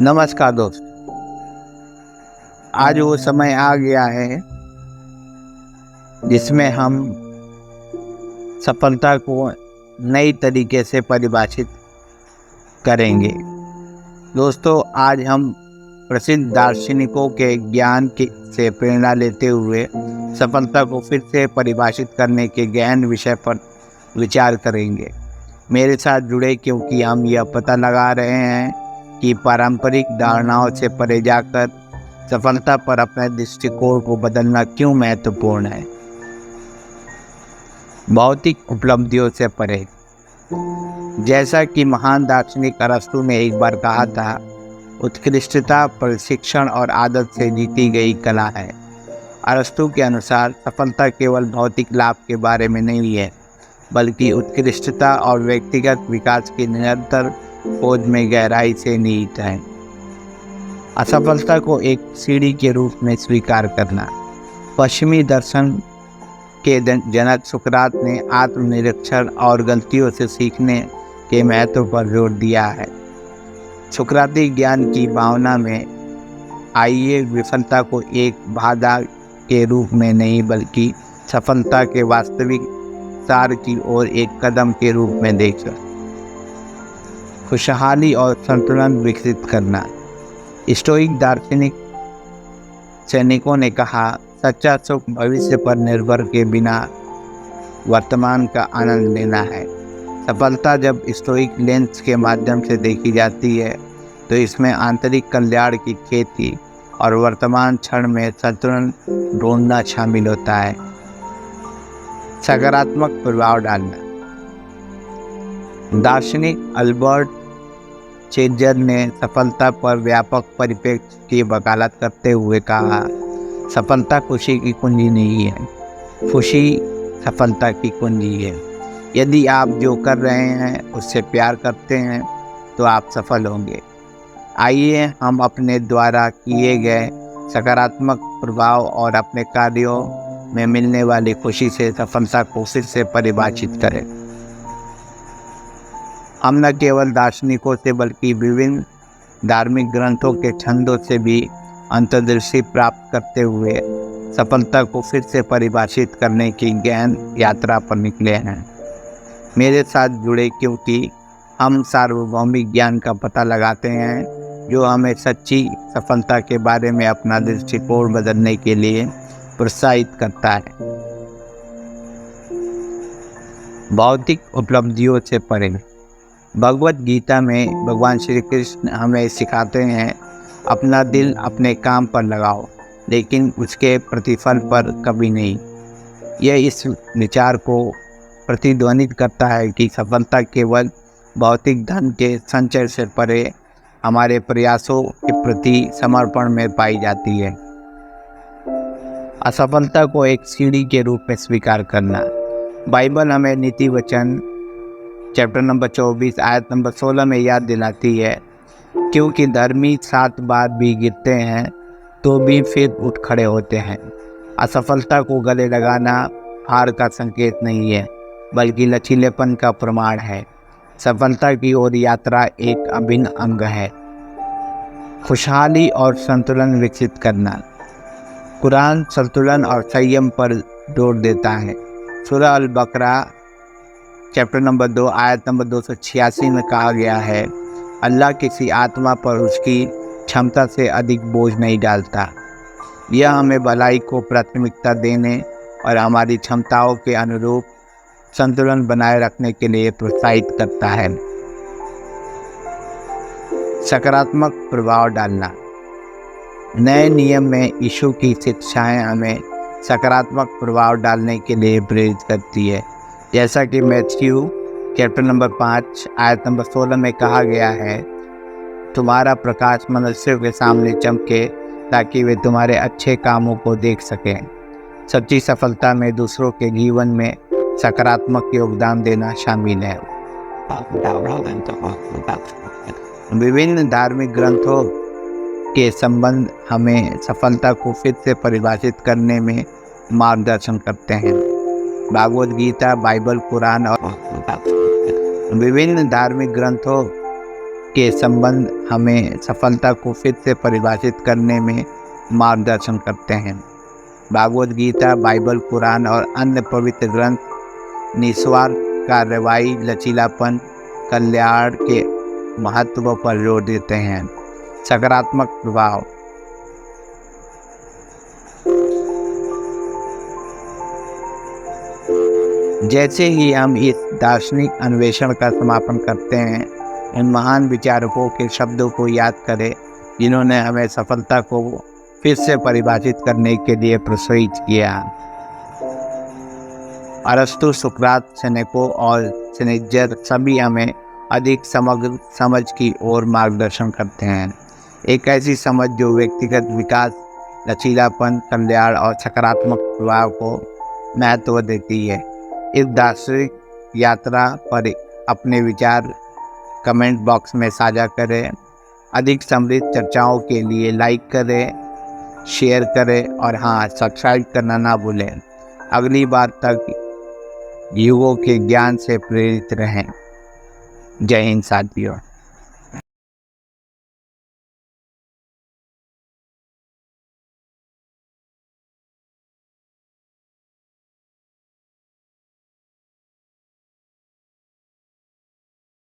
नमस्कार दोस्त। आज वो समय आ गया है जिसमें हम सफलता को नई तरीके से परिभाषित करेंगे। दोस्तों, आज हम प्रसिद्ध दार्शनिकों के ज्ञान से प्रेरणा लेते हुए सफलता को फिर से परिभाषित करने के गहन विषय पर विचार करेंगे। मेरे साथ जुड़े, क्योंकि हम यह पता लगा रहे हैं कि पारंपरिक धारणाओं से परे जाकर सफलता पर अपने दृष्टिकोण को बदलना क्यों महत्वपूर्ण है। भौतिक उपलब्धियों से परे। जैसा कि महान दार्शनिक अरस्तु ने एक बार कहा था, उत्कृष्टता प्रशिक्षण और आदत से जीती गई कला है। अरस्तु के अनुसार सफलता केवल भौतिक लाभ के बारे में नहीं है, बल्कि उत्कृष्टता और व्यक्तिगत विकास की निरंतर खोज में गहराई से निहित है। असफलता को एक सीढ़ी के रूप में स्वीकार करना। पश्चिमी दर्शन के जनक सुकरात ने आत्मनिरीक्षण और गलतियों से सीखने के महत्व पर जोर दिया है। सुकराती ज्ञान की भावना में आइए विफलता को एक बाधा के रूप में नहीं, बल्कि सफलता के वास्तविक सार की ओर एक कदम के रूप में देखें। खुशहाली और संतुलन विकसित करना। स्टोइक दार्शनिक सैनिकों ने कहा, सच्चा सुख भविष्य पर निर्भर के बिना वर्तमान का आनंद लेना है। सफलता जब स्टोइक लेंस के माध्यम से देखी जाती है तो इसमें आंतरिक कल्याण की खेती और वर्तमान क्षण में संतुलन ढूंढना शामिल होता है। सकारात्मक प्रभाव डालना। दार्शनिक अल्बर्ट शेजर ने सफलता पर व्यापक परिप्रेक्ष्य की वकालत करते हुए कहा, सफलता खुशी की कुंजी नहीं है, खुशी सफलता की कुंजी है। यदि आप जो कर रहे हैं उससे प्यार करते हैं तो आप सफल होंगे। आइए हम अपने द्वारा किए गए सकारात्मक प्रभाव और अपने कार्यों में मिलने वाली खुशी से सफलता को फिर से परिभाषित करें। हम न केवल दार्शनिकों से बल्कि विभिन्न धार्मिक ग्रंथों के छंदों से भी अंतर्दृष्टि प्राप्त करते हुए सफलता को फिर से परिभाषित करने की गहन यात्रा पर निकले हैं। मेरे साथ जुड़े, क्योंकि हम सार्वभौमिक ज्ञान का पता लगाते हैं जो हमें सच्ची सफलता के बारे में अपना दृष्टिकोण बदलने के लिए प्रोत्साहित करता है। भौतिक उपलब्धियों से परे। भगवत गीता में भगवान श्री कृष्ण हमें सिखाते हैं, अपना दिल अपने काम पर लगाओ, लेकिन उसके प्रतिफल पर कभी नहीं। यह इस विचार को प्रतिध्वनित करता है कि सफलता केवल भौतिक धन के संचय से परे हमारे प्रयासों के प्रति समर्पण में पाई जाती है। असफलता को एक सीढ़ी के रूप में स्वीकार करना। बाइबल हमें नीति वचन चैप्टर नंबर 24 आयत नंबर 16 में याद दिलाती है, क्योंकि धर्मी 7 बार भी गिरते हैं तो भी फिर उठ खड़े होते हैं। असफलता को गले लगाना हार का संकेत नहीं है, बल्कि लचीलेपन का प्रमाण है। सफलता की ओर यात्रा एक अभिन्न अंग है। खुशहाली और संतुलन विकसित करना। कुरान संतुलन और संयम पर जोर देता है। सूरह अल बकरा चैप्टर नंबर 2 आयत नंबर 286 में कहा गया है, अल्लाह किसी आत्मा पर उसकी क्षमता से अधिक बोझ नहीं डालता। यह हमें भलाई को प्राथमिकता देने और हमारी क्षमताओं के अनुरूप संतुलन बनाए रखने के लिए प्रोत्साहित करता है। सकारात्मक प्रभाव डालना। नए नियम में यीशु की शिक्षाएं हमें सकारात्मक प्रभाव डालने के लिए प्रेरित करती है। जैसा कि मैथ्यू चैप्टर नंबर 5 आयत नंबर 16 में कहा गया है, तुम्हारा प्रकाश मनुष्यों के सामने चमके ताकि वे तुम्हारे अच्छे कामों को देख सकें। सच्ची सफलता में दूसरों के जीवन में सकारात्मक योगदान देना शामिल है। विभिन्न धार्मिक ग्रंथों के संबंध हमें सफलता को फिर से परिभाषित करने में मार्गदर्शन करते हैं। भागवत गीता, बाइबल, कुरान और विभिन्न धार्मिक ग्रंथों के संबंध हमें सफलता को फिर से परिभाषित करने में मार्गदर्शन करते हैं। भागवत गीता, बाइबल, कुरान और अन्य पवित्र ग्रंथ निस्वार्थ कार्रवाई, लचीलापन, कल्याण के महत्व पर जोर देते हैं। सकारात्मक प्रभाव। जैसे ही हम इस दार्शनिक अन्वेषण का समापन करते हैं, इन महान विचारकों के शब्दों को याद करें जिन्होंने हमें सफलता को फिर से परिभाषित करने के लिए प्रोत्साहित किया। अरस्तु, सुकरात, सेनेको और सेनेजर सभी हमें अधिक समग्र समझ की ओर मार्गदर्शन करते हैं। एक ऐसी समझ जो व्यक्तिगत विकास, लचीलापन, कल्याण और सकारात्मक प्रभाव को महत्व देती है। इस दार्शनिक यात्रा पर अपने विचार कमेंट बॉक्स में साझा करें। अधिक समृद्ध चर्चाओं के लिए लाइक करें, शेयर करें और हाँ, सब्सक्राइब करना ना भूलें। अगली बार तक युगों के ज्ञान से प्रेरित रहें। जय हिंद साथियों।